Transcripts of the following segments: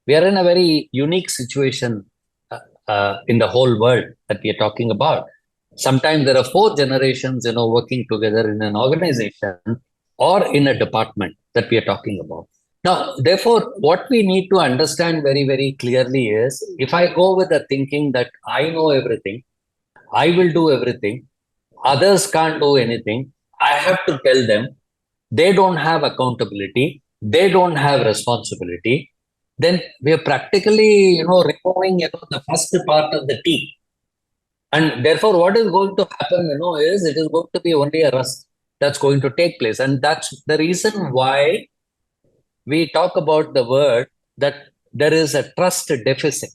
We are in a very unique situation in the whole world that we are talking about. Sometimes there are four generations, working together in an organization or in a department that we are talking about. Now, therefore, what we need to understand very, very clearly is if I go with the thinking that I know everything, I will do everything, others can't do anything, I have to tell them, they don't have accountability, they don't have responsibility, then we are practically, removing, the first part of the tea. And therefore, what is going to happen, is it is going to be only a rust that's going to take place. And that's the reason why we talk about the word that there is a trust deficit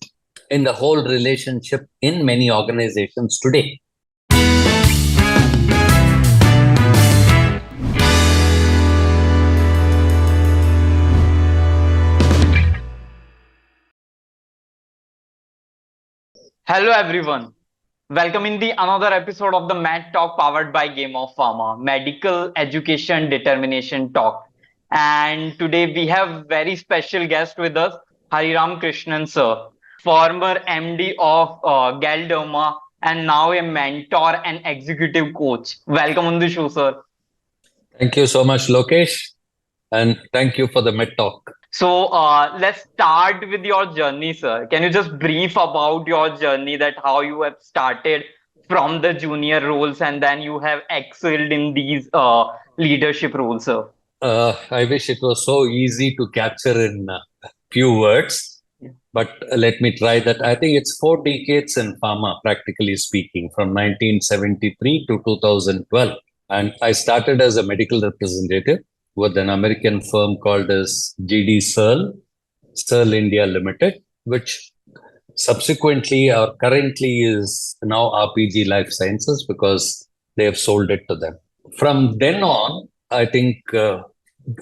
in the whole relationship in many organizations today. Hello everyone. Welcome in the another episode of the Med Talk powered by Game of Pharma, Medical Education Determination Talk. And today we have very special guest with us, Hariram Krishnan Sir, former MD of Galderma and now a mentor and executive coach. Welcome on the show, sir. Thank you so much, Lokesh, and thank you for the mid talk. So let's start with your journey, sir. Can you just brief about your journey, that how you have started from the junior roles and then you have excelled in these leadership roles, sir? I wish it was so easy to capture in few words, Yeah. but let me try that. I think it's 4 decades in pharma, practically speaking, from 1973 to 2012. And I started as a medical representative with an American firm called as GD Searle, Searle India Limited, which subsequently or currently is now RPG Life Sciences because they have sold it to them. From then on, I think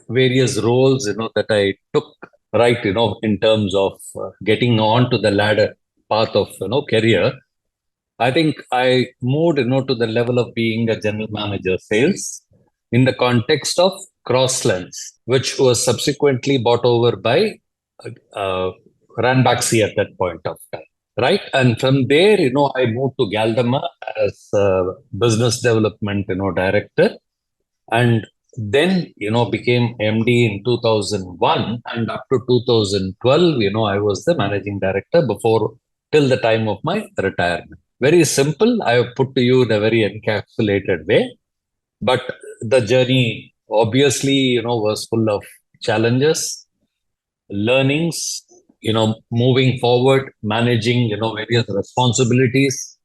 various roles, that I took, right, in terms of getting on to the ladder path of, career. I think I moved, to the level of being a general manager sales in the context of Crosslens, which was subsequently bought over by uh, Ranbaxy at that point of time. Right. And from there, I moved to Galderma as business development, director. And then, became MD in 2001. And up to 2012, I was the managing director before till the time of my retirement. Very simple. I have put to you in a very encapsulated way. But the journey obviously, was full of challenges, learnings, moving forward, managing, various responsibilities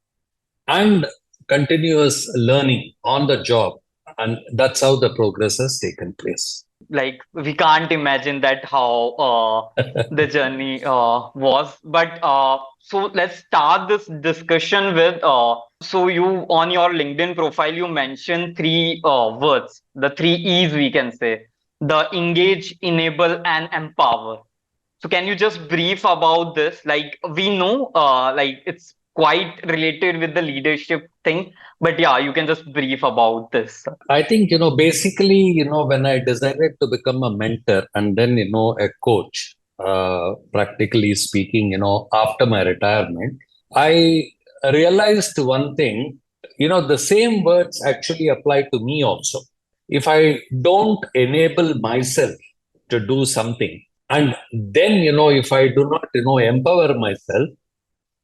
and continuous learning on the job. And that's how the progress has taken place. Like we can't imagine that how the journey was. But so let's start this discussion with so you on your LinkedIn profile you mentioned three words, the three E's we can say, the engage, enable, and empower. So can you just brief about this? Like we know, like it's quite related with the leadership thing, but yeah, you can just brief about this. I think, basically, when I decided to become a mentor and then, a coach, practically speaking, after my retirement, I realized one thing, the same words actually apply to me also. If I don't enable myself to do something, and then, if I do not, empower myself,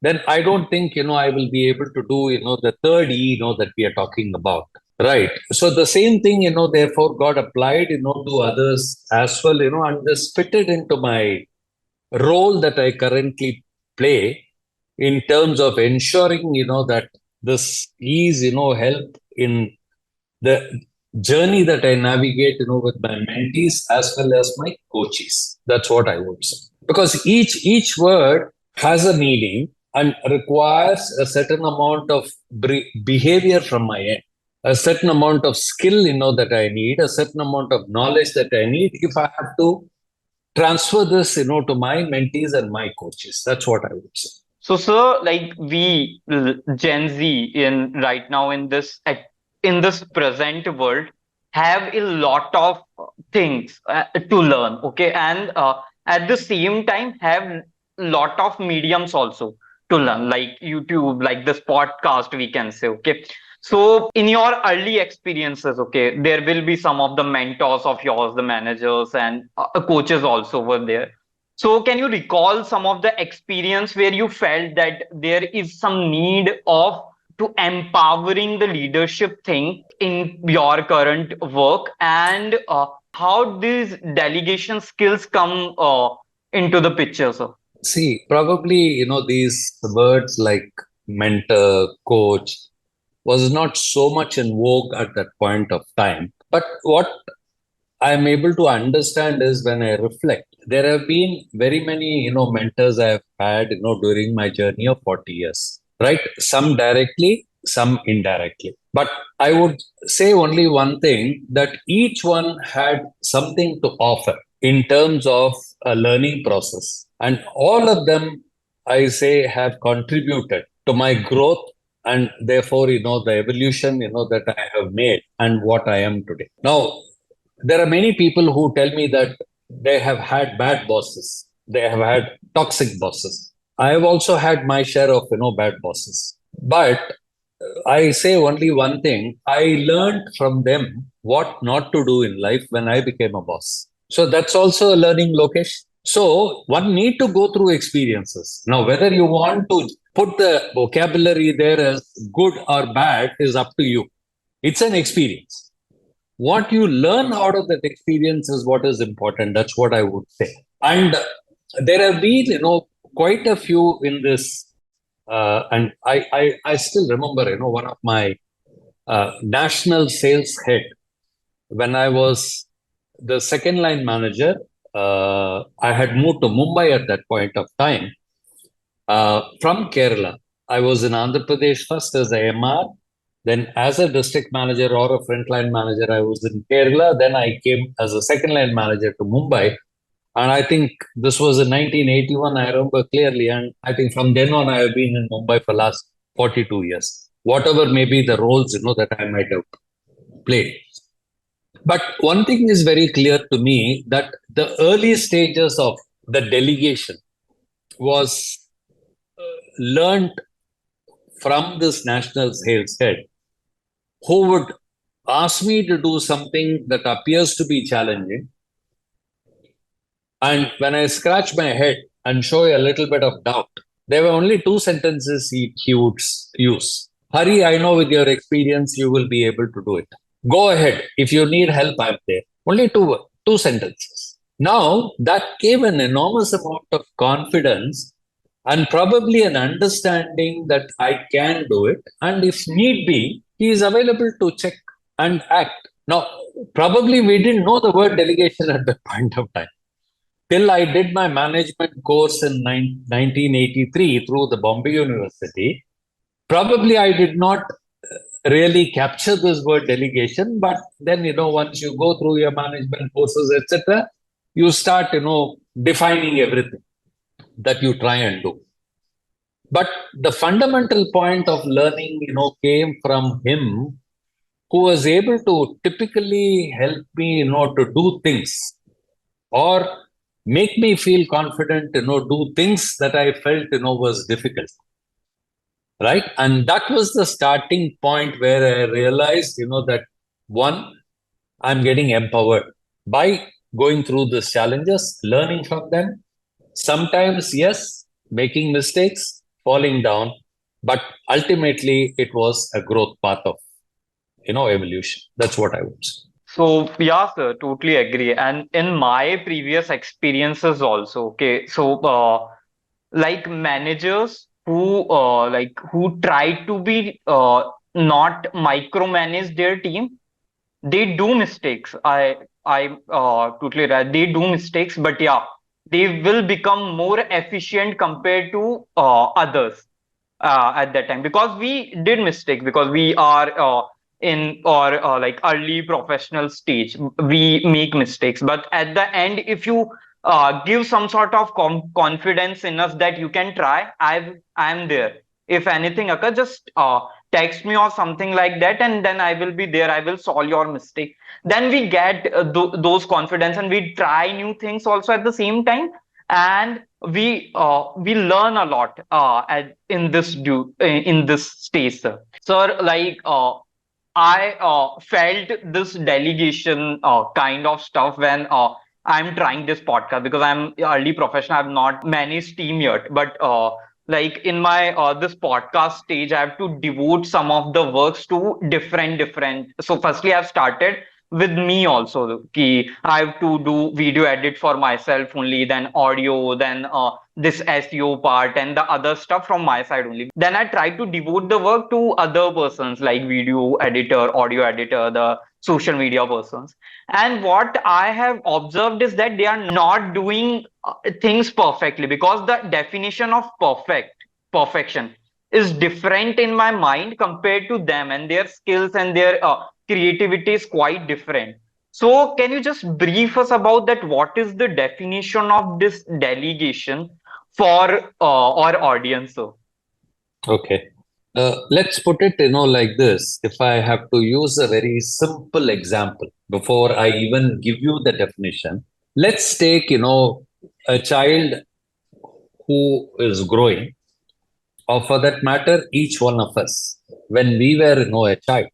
then I don't think, I will be able to do, the third E, that we are talking about. Right. So the same thing, therefore got applied, to others as well, and this fitted into my role that I currently play in terms of ensuring, that this is, help in the journey that I navigate, with my mentees as well as my coaches. That's what I would say. Because each word has a meaning and requires a certain amount of behavior from my end, a certain amount of skill, that I need, a certain amount of knowledge that I need if I have to transfer this, to my mentees and my coaches. That's what I would say. So, sir, like we Gen Z in right now in this present world have a lot of things to learn. Okay, at the same time have lot of mediums also to learn, like YouTube, like this podcast, we can say. Okay, so in your early experiences, okay, there will be some of the mentors of yours, the managers and coaches also were there. So can you recall some of the experience where you felt that there is some need of to empowering the leadership thing in your current work, and how these delegation skills come into the picture, sir? See, probably, these words like mentor, coach was not so much in vogue at that point of time. But what I'm able to understand is when I reflect, there have been very many, mentors I've had, during my journey of 40 years, right? Some directly, some indirectly. But I would say only one thing, that each one had something to offer in terms of a learning process. And all of them, I say, have contributed to my growth, and therefore, the evolution, that I have made and what I am today. Now, there are many people who tell me that they have had bad bosses, they have had toxic bosses. I have also had my share of bad bosses, but I say only one thing: I learned from them what not to do in life when I became a boss. So that's also a learning location. So one need to go through experiences. Now, whether you want to put the vocabulary there as good or bad is up to you. It's an experience. What you learn out of that experience is what is important. That's what I would say. And there have been, quite a few in this. And I still remember, one of my national sales head, when I was the second line manager. I had moved to Mumbai at that point of time from Kerala. I was in Andhra Pradesh first as a MR, then as a district manager or a frontline manager, I was in Kerala. Then I came as a second line manager to Mumbai. And I think this was in 1981, I remember clearly. And I think from then on, I have been in Mumbai for last 42 years, whatever may be the roles, that I might have played. But one thing is very clear to me, that the early stages of the delegation was learned from this national sales head, who would ask me to do something that appears to be challenging. And when I scratch my head and show a little bit of doubt, there were only two sentences he would use. Hari, I know with your experience, you will be able to do it. Go ahead. If you need help, I'm there. Only two sentences. Now, that gave an enormous amount of confidence and probably an understanding that I can do it. And if need be, he is available to check and act. Now, probably we didn't know the word delegation at that point of time. Till I did my management course in 1983 through the Bombay University, probably I did not really capture this word delegation. But then, once you go through your management courses, etc., you start, defining everything that you try and do. But the fundamental point of learning, came from him, who was able to typically help me, to do things or make me feel confident, do things that I felt, was difficult. Right. And that was the starting point where I realized, that one, I'm getting empowered by going through these challenges, learning from them. Sometimes, yes, making mistakes, falling down, but ultimately it was a growth path of, evolution. That's what I would say. So yeah, sir, totally agree. And in my previous experiences also, okay, so like managers who who try to be not micromanage their team, they do mistakes. I totally right. They do mistakes, but yeah, they will become more efficient compared to others at that time, because we did mistakes, because we are in or like early professional stage, we make mistakes. But at the end, if you give some sort of confidence in us that you can try, I'm there. If anything occurs, just text me or something like that, and then I will be there, I will solve your mistake. Then we get those confidence, and we try new things also at the same time, and we learn a lot in this stage, sir. Sir, like I felt this delegation kind of stuff when I'm trying this podcast, because I'm early professional. I've not managed team yet, but like in my this podcast stage, I have to devote some of the works to different. So firstly, I've started with me also. Ki I have to do video edit for myself only, then audio, then this SEO part and the other stuff from my side only. Then I try to devote the work to other persons like video editor, audio editor, the social media persons. And what I have observed is that they are not doing things perfectly, because the definition of perfection is different in my mind compared to them, and their skills and their creativity is quite different. So can you just brief us about that? What is the definition of this delegation for our audience? So Okay. Let's put it, like this. If I have to use a very simple example before I even give you the definition, let's take, a child who is growing, or for that matter, each one of us, when we were, a child.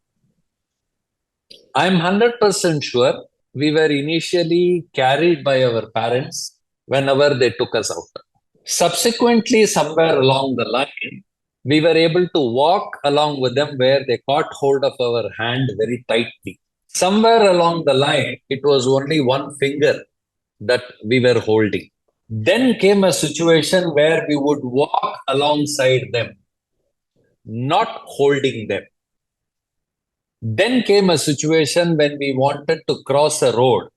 I'm 100% sure we were initially carried by our parents whenever they took us out. Subsequently, somewhere along the line, we were able to walk along with them where they caught hold of our hand very tightly. Somewhere along the line, it was only one finger that we were holding. Then came a situation where we would walk alongside them, not holding them. Then came a situation when we wanted to cross a road.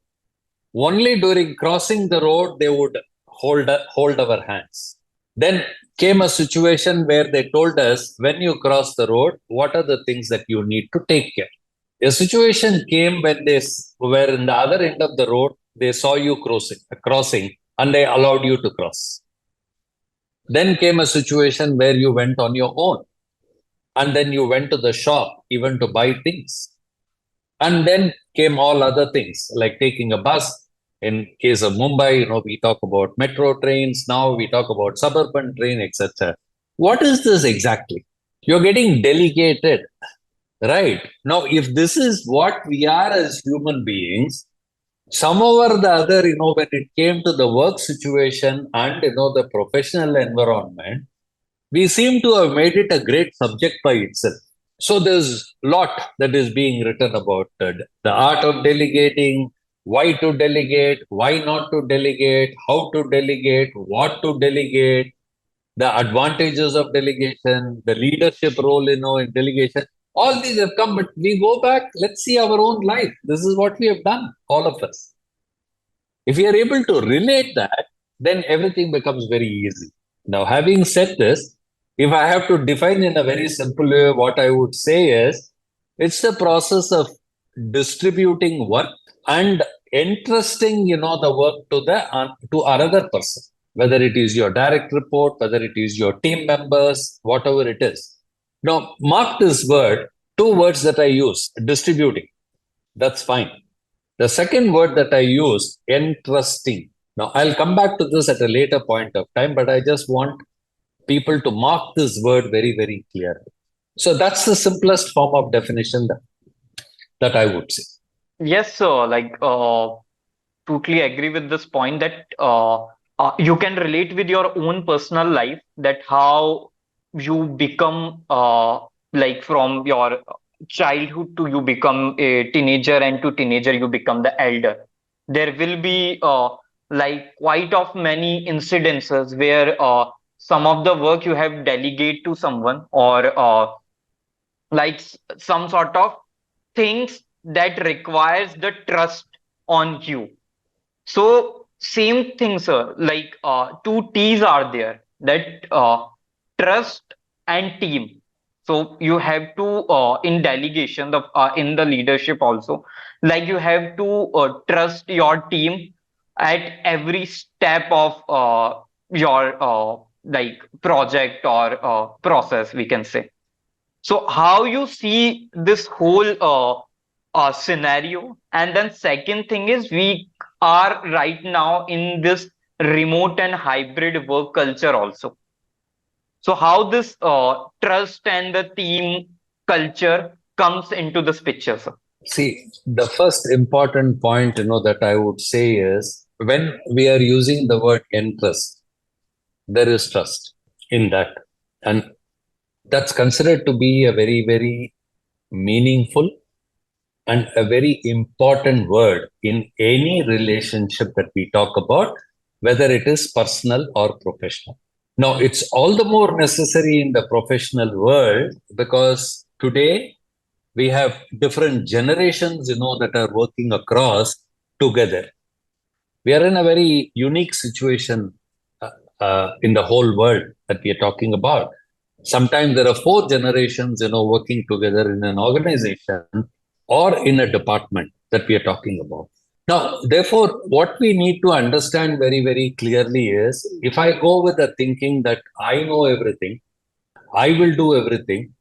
Only during crossing the road, they would hold our hands. Then came a situation where they told us, when you cross the road, what are the things that you need to take care? A situation came when they were in the other end of the road, they saw you crossing, and they allowed you to cross. Then came a situation where you went on your own, and then you went to the shop even to buy things. And then came all other things like taking a bus. In case of Mumbai, we talk about metro trains. Now we talk about suburban train, etc. What is this exactly? You're getting delegated, right? Now, if this is what we are as human beings, somehow or the other, when it came to the work situation and, the professional environment, we seem to have made it a great subject by itself. So there's a lot that is being written about the art of delegating, why to delegate, why not to delegate, how to delegate, what to delegate, the advantages of delegation, the leadership role, in delegation. All these have come, but we go back, let's see our own life. This is what we have done, all of us. If we are able to relate that, then everything becomes very easy. Now, having said this, if I have to define in a very simple way, what I would say is it's the process of distributing work and entrusting, the work to another person, whether it is your direct report, whether it is your team members, whatever it is. Now, mark this word, two words that I use, distributing. That's fine. The second word that I use, entrusting. Now, I'll come back to this at a later point of time, but I just want people to mark this word very, very clearly. So that's the simplest form of definition that I would say. yes, sir. Like totally agree with this point that you can relate with your own personal life, that how you become like from your childhood to you become a teenager, and to teenager you become the elder. There will be like quite of many incidences where some of the work you have delegate to someone, or like some sort of things that requires the trust on you. So same thing, sir. Like two T's are there, that trust and team. So you have to in delegation, the in the leadership also, like you have to trust your team at every step of your like project or process, we can say. So how you see this whole scenario? And then second thing is, we are right now in this remote and hybrid work culture also. So how this trust and the team culture comes into this picture, sir? See, the first important point, that I would say is when we are using the word entrust, there is trust in that. And that's considered to be a very, very meaningful and a very important word in any relationship that we talk about, whether it is personal or professional. Now, it's all the more necessary in the professional world because today we have different generations, that are working across together. We are in a very unique situation in the whole world that we are talking about. Sometimes there are four generations, working together in an organization or in a department that we are talking about. Now, therefore, what we need to understand very, very clearly is if I go with the thinking that I know everything, I will do everything,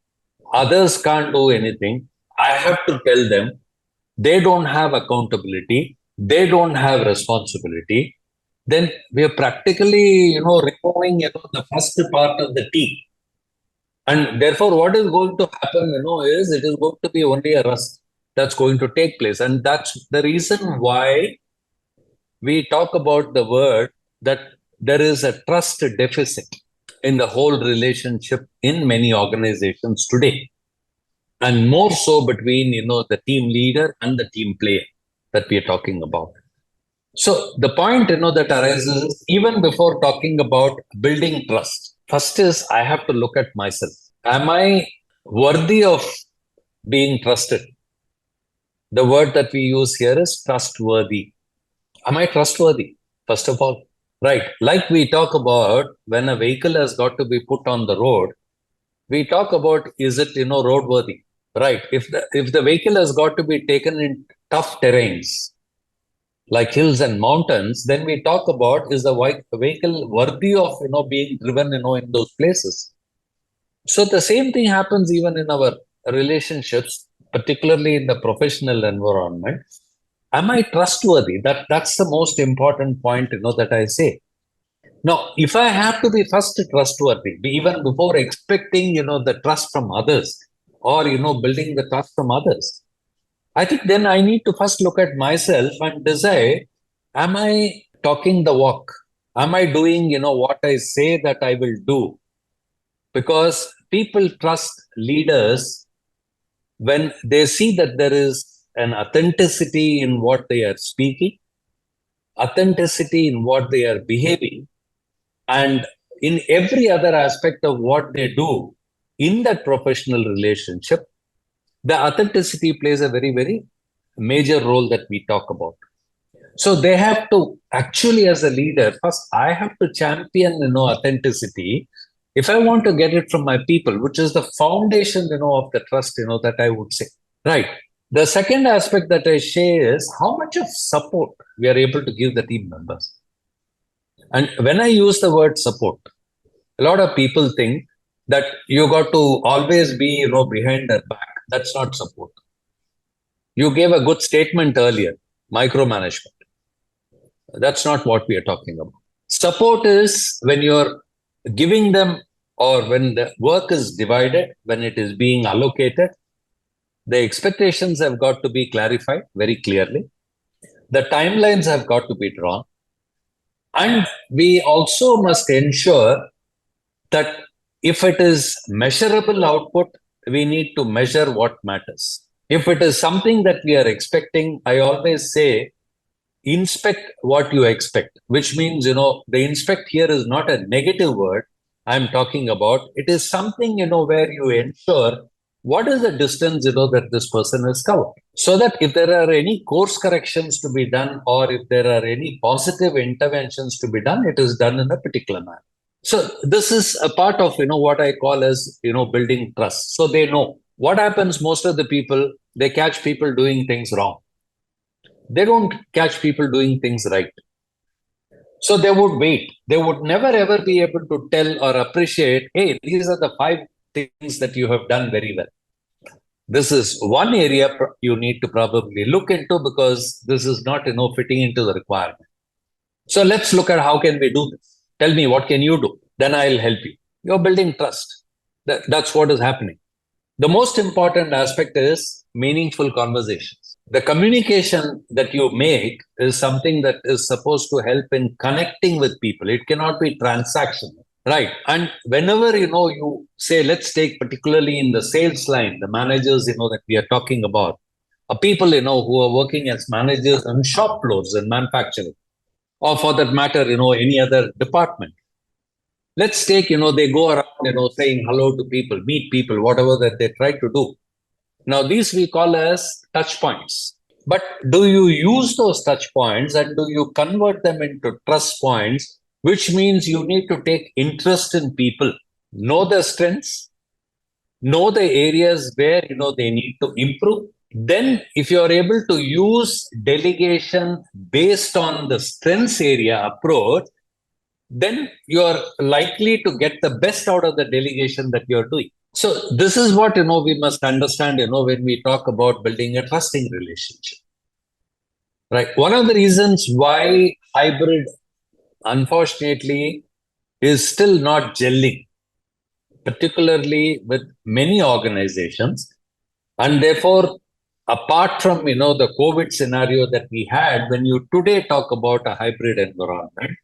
others can't do anything, I have to tell them, they don't have accountability, they don't have responsibility, then we are practically, removing, the first part of the tea. And therefore, what is going to happen, is it is going to be only a rust that's going to take place. And that's the reason why we talk about the word that there is a trust deficit in the whole relationship in many organizations today. And more so between, the team leader and the team player that we are talking about. So the point, that arises even before talking about building trust. First is I have to look at myself. Am I worthy of being trusted? The word that we use here is trustworthy. Am I trustworthy? First of all, right? Like we talk about when a vehicle has got to be put on the road, we talk about is it, roadworthy, right? If the vehicle has got to be taken in tough terrains, like hills and mountains, then we talk about is the vehicle worthy of being driven in those places. So the same thing happens even in our relationships, particularly in the professional environment. Am I trustworthy? That's the most important point that I say. Now, if I have to be first trustworthy, even before expecting the trust from others, or building the trust from others, I think then I need to first look at myself and decide, am I talking the walk? Am I doing, what I say that I will do? Because people trust leaders when they see that there is an authenticity in what they are speaking, authenticity in what they are behaving, and in every other aspect of what they do in that professional relationship, the authenticity plays a very, very major role that we talk about. So they have to actually, as a leader, first I have to champion, authenticity. If I want to get it from my people, which is the foundation, of the trust, that I would say. Right. The second aspect that I share is how much of support we are able to give the team members. And when I use the word support, a lot of people think that you got to always be, behind their back. That's not support. You gave a good statement earlier, micromanagement. That's not what we are talking about. Support is when you're giving them, or when the work is divided, when it is being allocated, the expectations have got to be clarified very clearly. The timelines have got to be drawn. And we also must ensure that if it is measurable output, we need to measure what matters. If it is something that we are expecting, I always say, inspect what you expect, which means, the inspect here is not a negative word I'm talking about. It is something, where you ensure what is the distance, that this person has covered. So that if there are any course corrections to be done, or if there are any positive interventions to be done, it is done in a particular manner. So this is a part of, what I call as, building trust. So they know what happens. Most of the people, they catch people doing things wrong. They don't catch people doing things right. So they would wait. They would never ever be able to tell or appreciate, hey, these are the 5 things that you have done very well. This is one area you need to probably look into, because this is not, fitting into the requirement. So let's look at how can we do this. Tell me, what can you do? Then I'll help you. You're building trust. That's what is happening. The most important aspect is meaningful conversations. The communication that you make is something that is supposed to help in connecting with people. It cannot be transactional, right? And whenever, you say, let's take particularly in the sales line, the managers, that we are talking about, are people, who are working as managers on shop floors in manufacturing, or for that matter, any other department. Let's take, they go around, saying hello to people, meet people, whatever that they try to do. Now, these we call as touch points. But do you use those touch points and do you convert them into trust points, which means you need to take interest in people, know their strengths, know the areas where, they need to improve. Then, if you are able to use delegation based on the strengths area approach, then you are likely to get the best out of the delegation that you're doing. So this is what, we must understand, when we talk about building a trusting relationship. Right. One of the reasons why hybrid, unfortunately, is still not gelling, particularly with many organizations. And therefore, apart from, the COVID scenario that we had, when you today talk about a hybrid environment,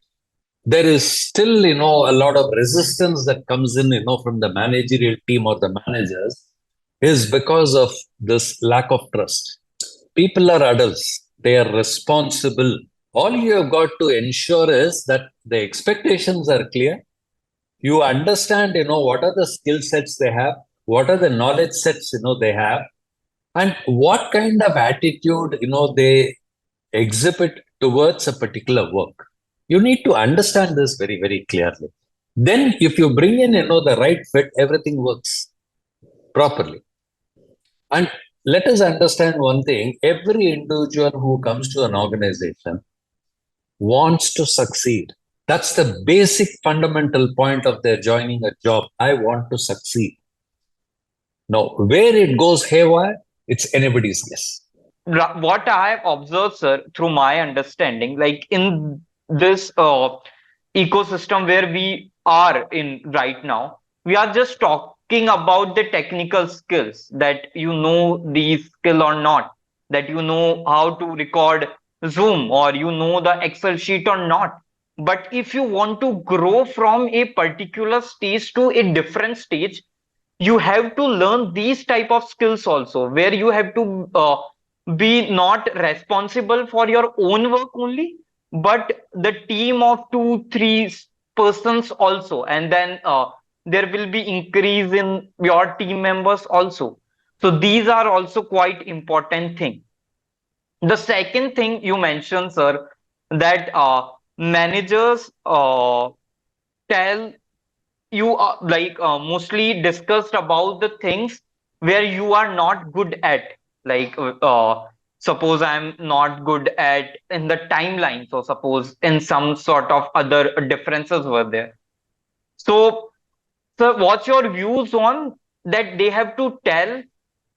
there is still, a lot of resistance that comes in, from the managerial team or the managers, is because of this lack of trust. People are adults. They are responsible. All you have got to ensure is that the expectations are clear. You understand, what are the skill sets they have, what are the knowledge sets, they have, and what kind of attitude, they exhibit towards a particular work. You need to understand this very, very clearly. Then if you bring in, the right fit, everything works properly. And let us understand one thing. Every individual who comes to an organization wants to succeed. That's the basic fundamental point of their joining a job. I want to succeed. Now, where it goes haywire, it's anybody's guess. What I have observed, sir, through my understanding, like in this ecosystem where we are in right now, we are just talking about the technical skills, that you know these skill or not, that you know how to record Zoom or you know the Excel sheet or not. But if you want to grow from a particular stage to a different stage, you have to learn these type of skills also, where you have to be not responsible for your own work only, but the team of 2 3 persons also, and then there will be increase in your team members also. So these are also quite important thing. The second thing you mentioned, sir, that managers tell you mostly discussed about the things where you are not good at, like suppose I'm not good at in the timeline, so suppose in some sort of other differences were there. So sir, what's your views on that? They have to tell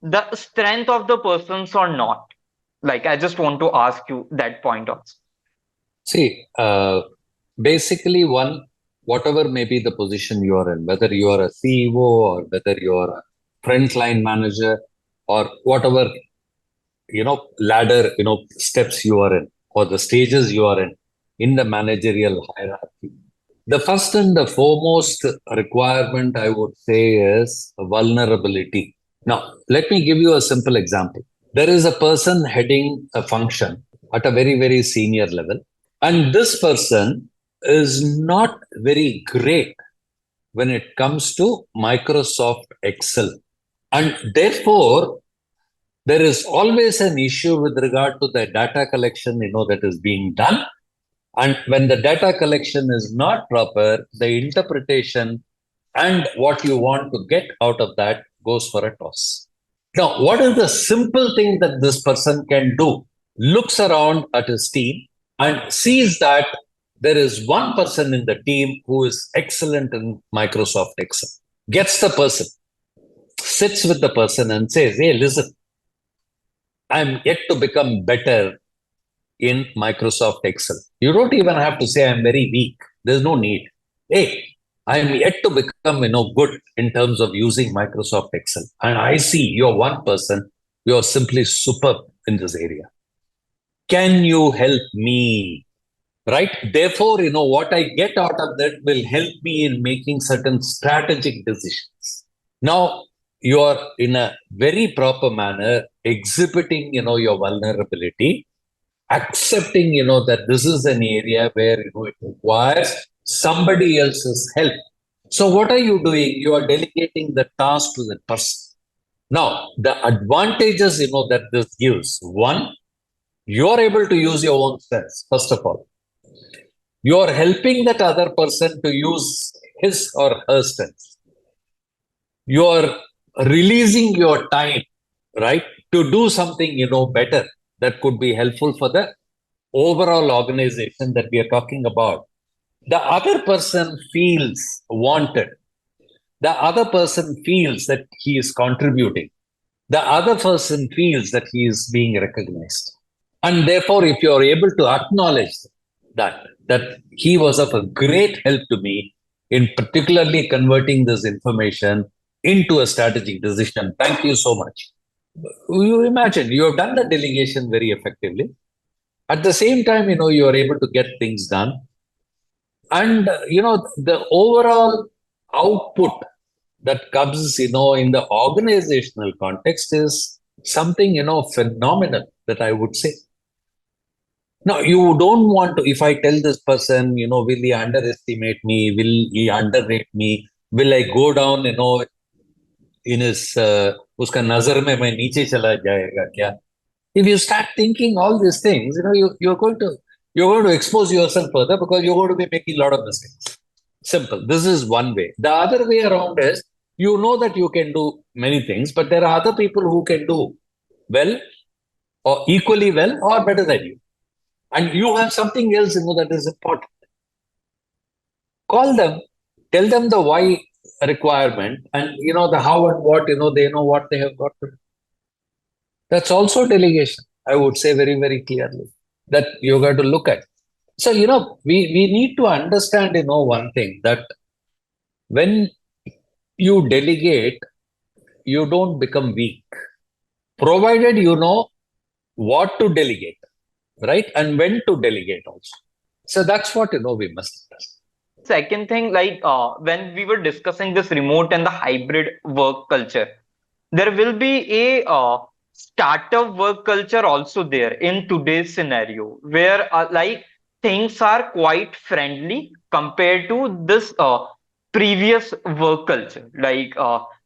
the strength of the persons or not? Like, I just want to ask you that point also. See, basically, whatever may be the position you are in, whether you are a CEO or whether you are a frontline manager or whatever, ladder, steps you are in or the stages you are in the managerial hierarchy. The first and the foremost requirement, I would say, is vulnerability. Now, let me give you a simple example. There is a person heading a function at a very, very senior level, and this person is not very great when it comes to Microsoft Excel. And therefore, there is always an issue with regard to the data collection, that is being done. And when the data collection is not proper, the interpretation and what you want to get out of that goes for a toss. Now, what is the simple thing that this person can do? Looks around at his team and sees that there is one person in the team who is excellent in Microsoft Excel. Gets the person, sits with the person and says, hey, listen, I'm yet to become better in Microsoft Excel. You don't even have to say I'm very weak. There's no need. Hey, I'm yet to become, good in terms of using Microsoft Excel. And I see you're one person, you're simply superb in this area. Can you help me? Right? Therefore, what I get out of that will help me in making certain strategic decisions. Now, you are in a very proper manner exhibiting, your vulnerability, accepting, that this is an area where, it requires somebody else's help. So what are you doing? You are delegating the task to the person. Now, the advantages, that this gives. One, you are able to use your own strengths, first of all. You are helping that other person to use his or her strengths. You are releasing your time, right, to do something, better that could be helpful for the overall organization that we are talking about. The other person feels wanted. The other person feels that he is contributing. The other person feels that he is being recognized. And therefore, if you are able to acknowledge that he was of a great help to me in particularly converting this information into a strategic decision, thank you so much. You imagine you have done the delegation very effectively. At the same time, you are able to get things done. And, the overall output that comes, in the organizational context is something, phenomenal that I would say. Now, you don't want to, if I tell this person, will he underestimate me? Will he underrate me? Will I go down, in his, uska nazar mein main niche chala jayega kya? If you start thinking all these things, you're going to expose yourself further because you're going to be making a lot of mistakes. Simple. This is one way. The other way around is you know that you can do many things, but there are other people who can do well or equally well or better than you. And you have something else, that is important. Call them, tell them the why requirement, and the how and what, they know what they have got to do. That's also delegation, I would say very, very clearly, that you got to look at. So, we need to understand, one thing, that when you delegate, you don't become weak, provided you know what to delegate, right? And when to delegate also. So that's what, we must understand. Second thing, when we were discussing this remote and the hybrid work culture, there will be a startup work culture also there in today's scenario, where things are quite friendly compared to this previous work culture.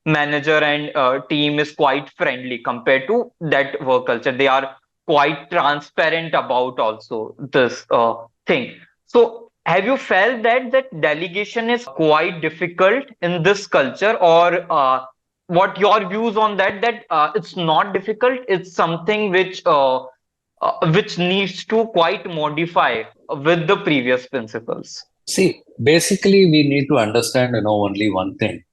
Manager and team is quite friendly compared to that work culture. They are quite transparent about also this thing. So have you felt that delegation is quite difficult in this culture, or what your views on that it's not difficult, it's something which needs to quite modify with the previous principles? See, basically, we need to understand, only one thing.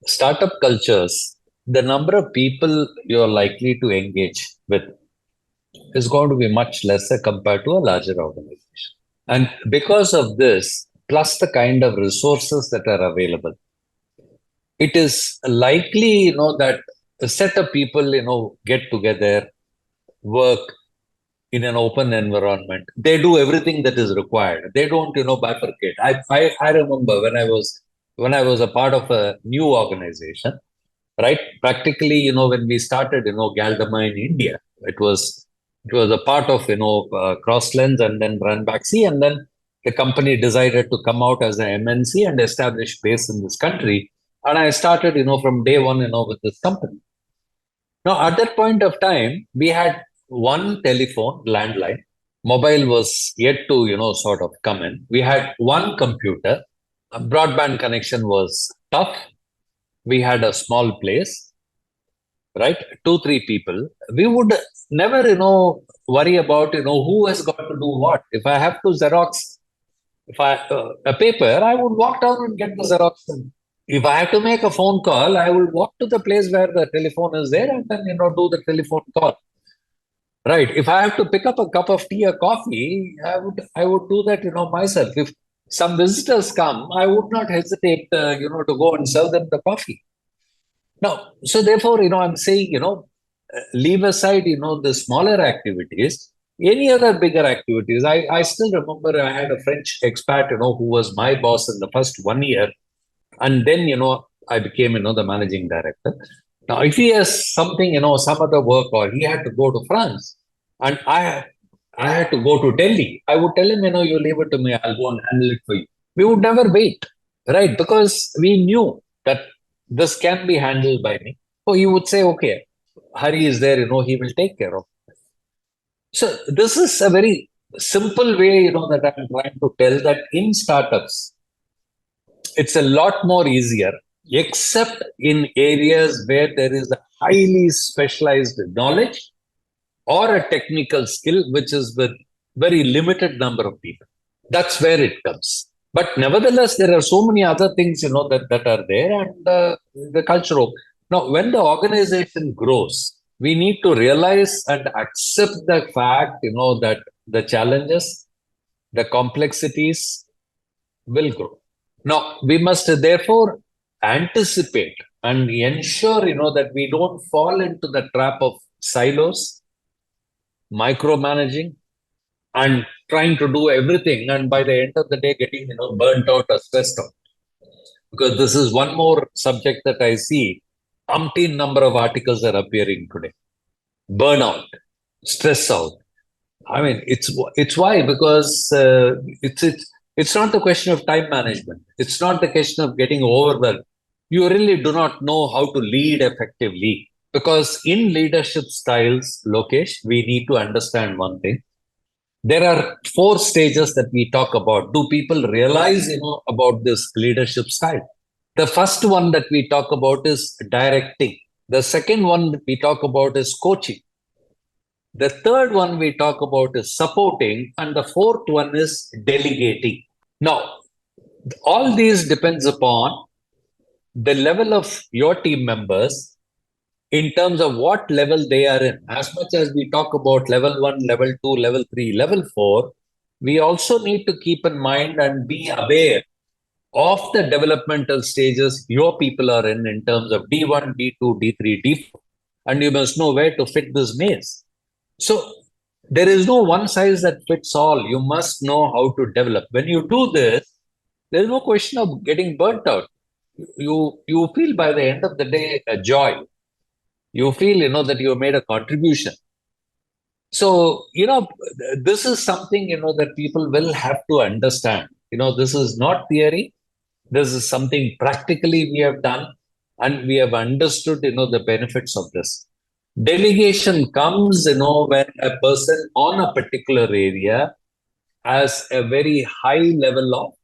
Startup cultures, the number of people you're likely to engage with is going to be much lesser compared to a larger organization. And because of this, plus the kind of resources that are available, it is likely, that a set of people, get together, work in an open environment. They do everything that is required. They don't, bifurcate. I remember when I was a part of a new organization, right? Practically, when we started, Galderma in India, it was a part of, Crosslens and then Ranbaxy, and then the company decided to come out as an MNC and establish base in this country. And I started, from day one, with this company. Now, at that point of time, we had one telephone, landline. Mobile was yet to, sort of come in. We had one computer. A broadband connection was tough. We had a small place, right? 2, 3 people. We would never, worry about, who has got to do what. If I have to Xerox, a paper, I would walk down and get the Xerox done. If I have to make a phone call, I will walk to the place where the telephone is there and then, do the telephone call. Right. If I have to pick up a cup of tea or coffee, I would do that, myself. If some visitors come, I would not hesitate, to go and serve them the coffee. Now, so therefore, I'm saying, leave aside, the smaller activities, any other bigger activities. I still remember I had a French expat, who was my boss in the first 1 year. And then, I became, the managing director. Now, if he has something, some other work, or he had to go to France, and I had to go to Delhi, I would tell him, you leave it to me, I'll go and handle it for you. We would never wait, right? Because we knew that this can be handled by me. So he would say, okay, Hari is there, he will take care of it. So this is a very simple way, that I'm trying to tell that in startups, it's a lot more easier, except in areas where there is a highly specialized knowledge or a technical skill, which is with very limited number of people. That's where it comes. But nevertheless, there are so many other things, that are there, and the cultural. Now, when the organization grows, we need to realize and accept the fact, that the challenges, the complexities will grow. Now, we must therefore anticipate and ensure, that we don't fall into the trap of silos, micromanaging, and trying to do everything. And by the end of the day, getting, burnt out or stressed out. Because this is one more subject that I see. Umpteen number of articles are appearing today. Burnout, stress out. I mean, it's why, because it's not the question of time management. It's not the question of getting overwhelmed. You really do not know how to lead effectively, because in leadership styles, Lokesh, we need to understand one thing. There are 4 stages that we talk about. Do people realize, about this leadership style? The first one that we talk about is directing. The second one that we talk about is coaching. The third one we talk about is supporting, and the fourth one is delegating. Now, all these depends upon the level of your team members in terms of what level they are in. As much as we talk about level 1, level 2, level 3, level 4, we also need to keep in mind and be aware of the developmental stages your people are in terms of D1, D2, D3, D4. And you must know where to fit this maze. So there is no one size that fits all. You must know how to develop. When you do this, there is no question of getting burnt out. You feel by the end of the day a joy. You feel, that you made a contribution. So, this is something, that people will have to understand. This is not theory. This is something practically we have done, and we have understood, the benefits of this. Delegation comes, when a person on a particular area has a very high level of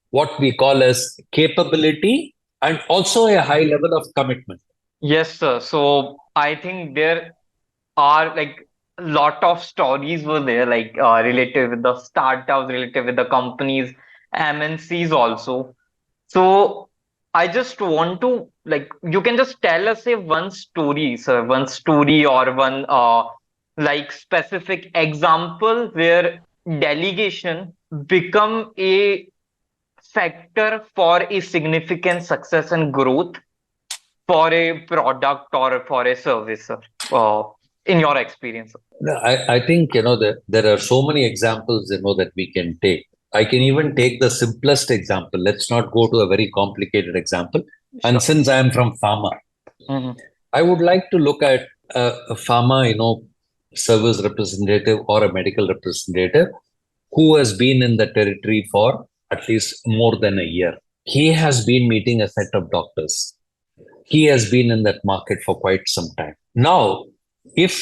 what we call as capability, and also a high level of commitment. Yes, sir. So I think there are like a lot of stories were there, like related with the startups, related with the companies, MNCs also. So I just want to like you can just tell us a one story, sir, one story or one like specific example where delegation become a factor for a significant success and growth for a product or for a service, sir, in your experience. No, I think, there are so many examples, that we can take. I can even take the simplest example. Let's not go to a very complicated example. And Sure. since I am from Pharma, Mhm. I would like to look at a Pharma, service representative or a medical representative who has been in the territory for at least more than a year. He has been meeting a set of doctors. He has been in that market for quite some time. Now, if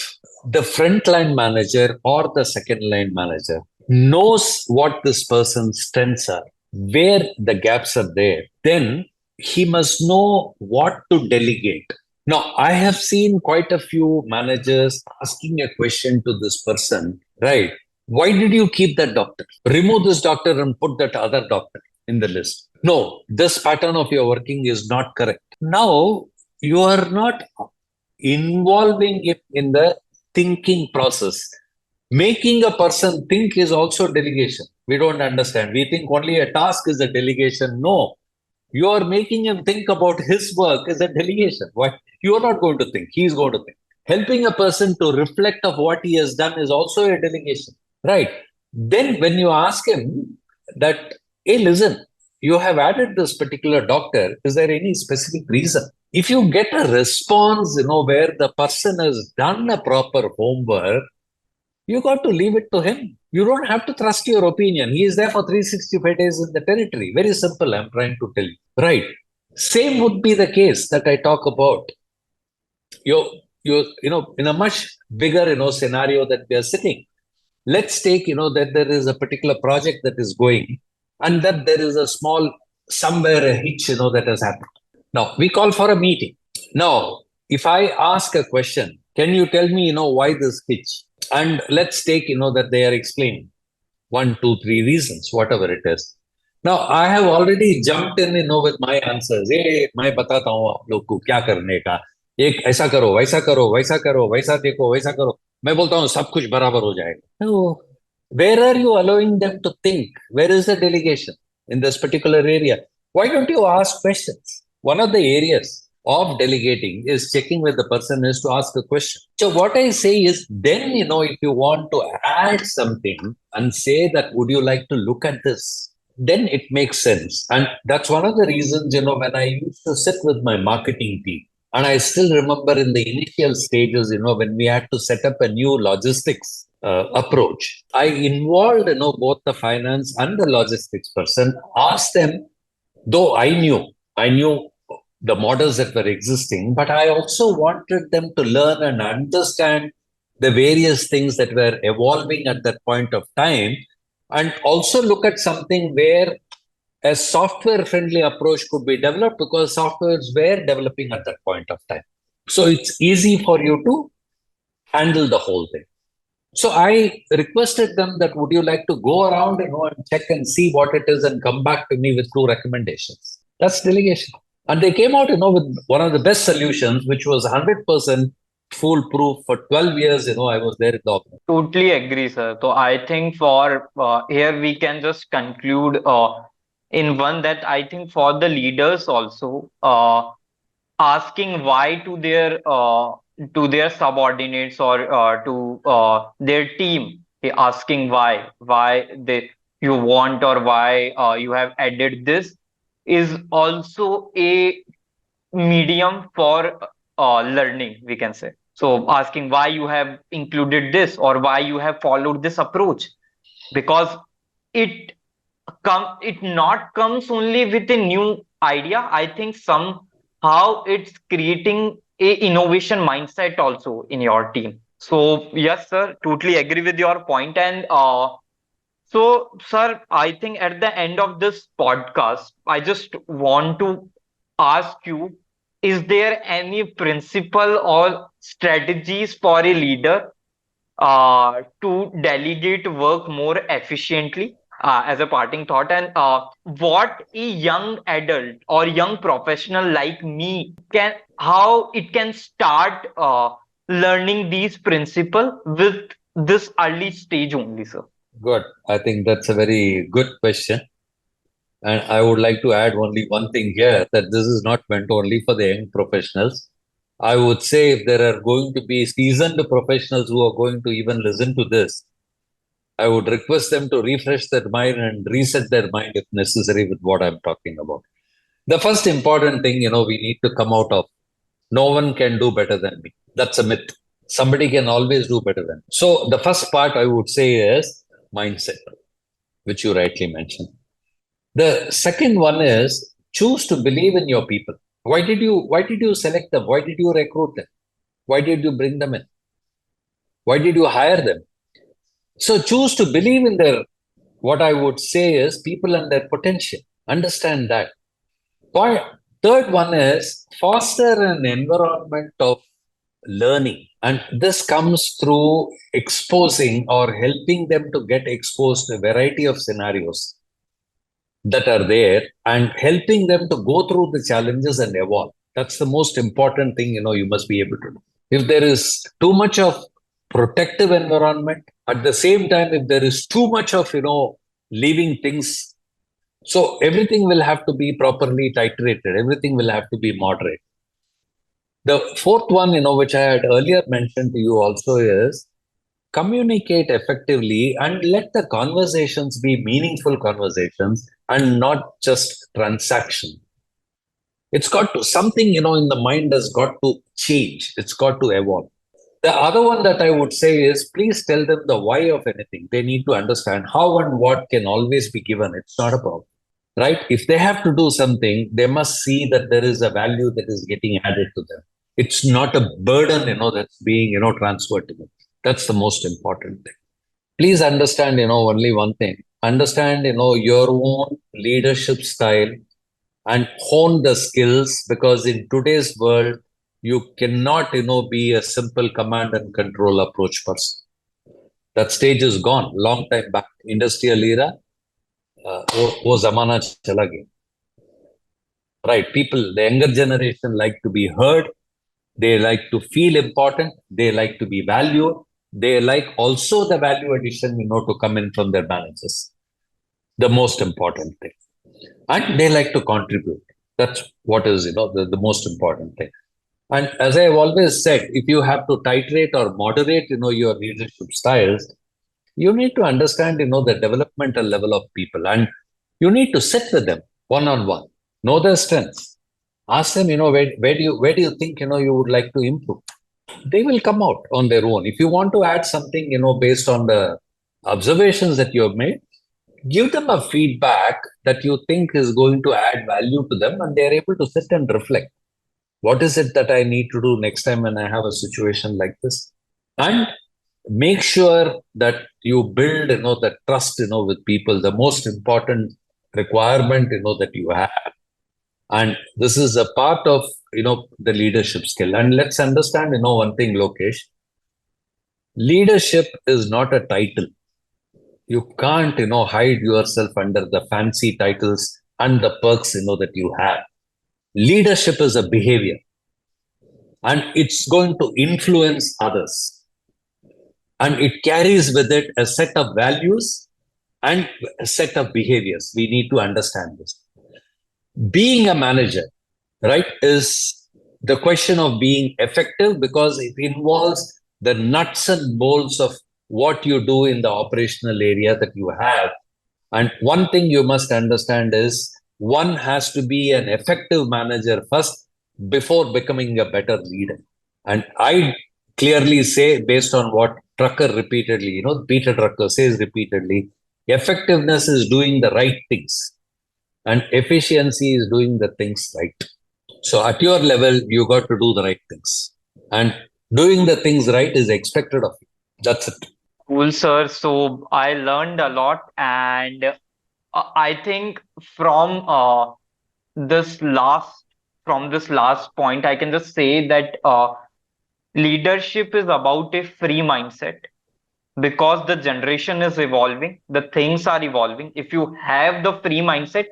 the frontline manager or the second line manager knows what this person's strengths are, where the gaps are there, then he must know what to delegate. Now, I have seen quite a few managers asking a question to this person, right? Why did you keep that doctor? Remove this doctor and put that other doctor in the list. no, this pattern of your working is not correct. Now, you are not involving it in the thinking process. Making a person think is also delegation. We don't understand. We think only a task is a delegation. No, you are making him think about his work is a delegation. Why? You are not going to think. He is going to think. Helping a person to reflect of what he has done is also a delegation. Right. Then when you ask him that, hey, listen, you have added this particular doctor, is there any specific reason? If you get a response, where the person has done a proper homework, you got to leave it to him. You don't have to trust your opinion. He is there for 365 days in the territory. Very simple, I'm trying to tell you. Right. Same would be the case that I talk about. In a much bigger, scenario that we are sitting. Let's take, that there is a particular project that is going and that there is a small, somewhere a hitch, that has happened. Now, we call for a meeting. Now, if I ask a question, can you tell me, why this hitch? And let's take, that they are explaining one, two, three reasons, whatever it is. Now, I have already jumped in, with my answers. Hey, मैं बताता हूँ आप लोग को क्या करने का. एक ऐसा करो, वैसा करो, वैसा करो, वैसा देखो, वैसा करो. मैं बोलता हूँ सब कुछ बराबर हो जाएगा. No. Where are you allowing them to think? Where is the delegation in this particular area? Why don't you ask questions? One of the areas of delegating is checking with the person is to ask a question. So what I say is then, if you want to add something and say that, would you like to look at this? Then it makes sense. And that's one of the reasons, when I used to sit with my marketing team, and I still remember in the initial stages, when we had to set up a new logistics approach, I involved, both the finance and the logistics person, asked them, though I knew the models that were existing, but I also wanted them to learn and understand the various things that were evolving at that point of time, and also look at something where a software friendly approach could be developed because softwares were developing at that point of time. So it's easy for you to handle the whole thing. So I requested them that would you like to go around, and check and see what it is and come back to me with 2 recommendations. That's delegation. And they came out, with one of the best solutions, which was 100% foolproof. For 12 years, I was there in the office. Totally agree, sir. So I think for here we can just conclude in one that I think for the leaders also asking why to their subordinates or to their team, asking why they you want or why you have added this is also a medium for learning, we can say. So asking why you have included this or why you have followed this approach, because it it not comes only with a new idea. I think somehow it's creating a innovation mindset also in your team. So yes, sir, totally agree with your point. And so, sir, I think at the end of this podcast, I just want to ask you, is there any principle or strategies for a leader to delegate work more efficiently, as a parting thought? And what a young adult or young professional like me how it can start learning these principles with this early stage only, sir? Good. I think that's a very good question. And I would like to add only one thing here, that this is not meant only for the young professionals. I would say if there are going to be seasoned professionals who are going to even listen to this, I would request them to refresh their mind and reset their mind if necessary with what I'm talking about. The first important thing, we need to come out of, no one can do better than me. That's a myth. Somebody can always do better than me. So the first part I would say is mindset, which you rightly mentioned. The second one is choose to believe in your people. Why did you select them? Why did you recruit them? Why did you bring them in? Why did you hire them? So choose to believe in their, what I would say is people and their potential. Understand that. Point. Third one is foster an environment of learning. And this comes through exposing or helping them to get exposed to a variety of scenarios. that are there and helping them to go through the challenges and evolve. That's the most important thing, you must be able to do. If there is too much of protective environment, at the same time, if there is too much of, leaving things, so everything will have to be properly titrated. Everything will have to be moderate. The fourth one, which I had earlier mentioned to you also is communicate effectively and let the conversations be meaningful conversations and not just transaction. It's got to something, in the mind has got to change. It's got to evolve. The other one that I would say is please tell them the why of anything. They need to understand how and what can always be given. It's not a problem, right? If they have to do something, they must see that there is a value that is getting added to them. It's not a burden, that's being, transferred to them. That's the most important thing. Please understand, only one thing. Understand, your own leadership style and hone the skills, because in today's world, you cannot, be a simple command and control approach person. That stage is gone long time back. Industrial era, wo zamana chala gaya. Right? People, the younger generation like to be heard. They like to feel important. They like to be valued. They like also the value addition, to come in from their managers. The most important thing. And they like to contribute. That's what is, the most important thing. And as I have always said, if you have to titrate or moderate, your leadership styles, you need to understand, the developmental level of people, and you need to sit with them one on one, know their strengths, ask them, where do you think, you would like to improve? They will come out on their own. If you want to add something, based on the observations that you have made, give them a feedback that you think is going to add value to them, and they are able to sit and reflect. What is it that I need to do next time when I have a situation like this? And make sure that you build, the trust, with people, the most important requirement, that you have. And this is a part of, the leadership skill. And let's understand, one thing, Lokesh. Leadership is not a title. You can't, hide yourself under the fancy titles and the perks, that you have. Leadership is a behavior, and it's going to influence others. And it carries with it a set of values and a set of behaviors. We need to understand this. Being a manager, right, is the question of being effective, because it involves the nuts and bolts of what you do in the operational area that you have. And one thing you must understand is one has to be an effective manager first before becoming a better leader. And I clearly say, based on what Trucker repeatedly, Peter Trucker says repeatedly, effectiveness is doing the right things and efficiency is doing the things right. So at your level, you got to do the right things, and doing the things right is expected of you. That's it. Cool, sir. So I learned a lot, and I think this last from this last point, I can just say that leadership is about a free mindset, because the generation is evolving, the things are evolving. If you have the free mindset,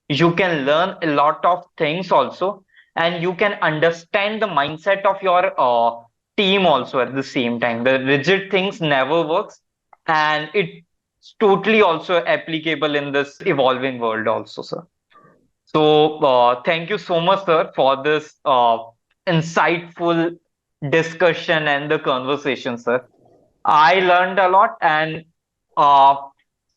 you can learn a lot of things also, and you can understand the mindset of your team also at the same time. The rigid things never works, and it's totally also applicable in this evolving world also, sir. So thank you so much, sir, for this insightful discussion and the conversation, sir. I learned a lot, and uh,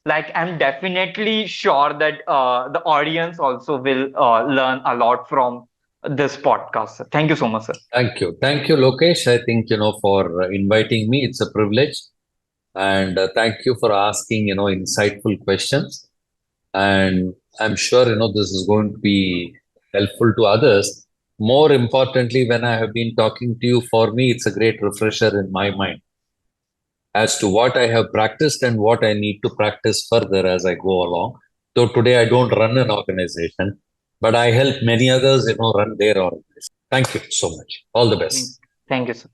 I'm definitely sure that the audience also will learn a lot from this podcast, sir. Thank you so much, sir. Thank you. Thank you, Lokesh. I think, for inviting me. It's a privilege. And thank you for asking, insightful questions. And I'm sure, this is going to be helpful to others. More importantly, when I have been talking to you, for me, it's a great refresher in my mind as to what I have practiced and what I need to practice further as I go along. So today I don't run an organization, but I help many others, run their organization. Thank you so much. All the Mm. best. Thank you, sir.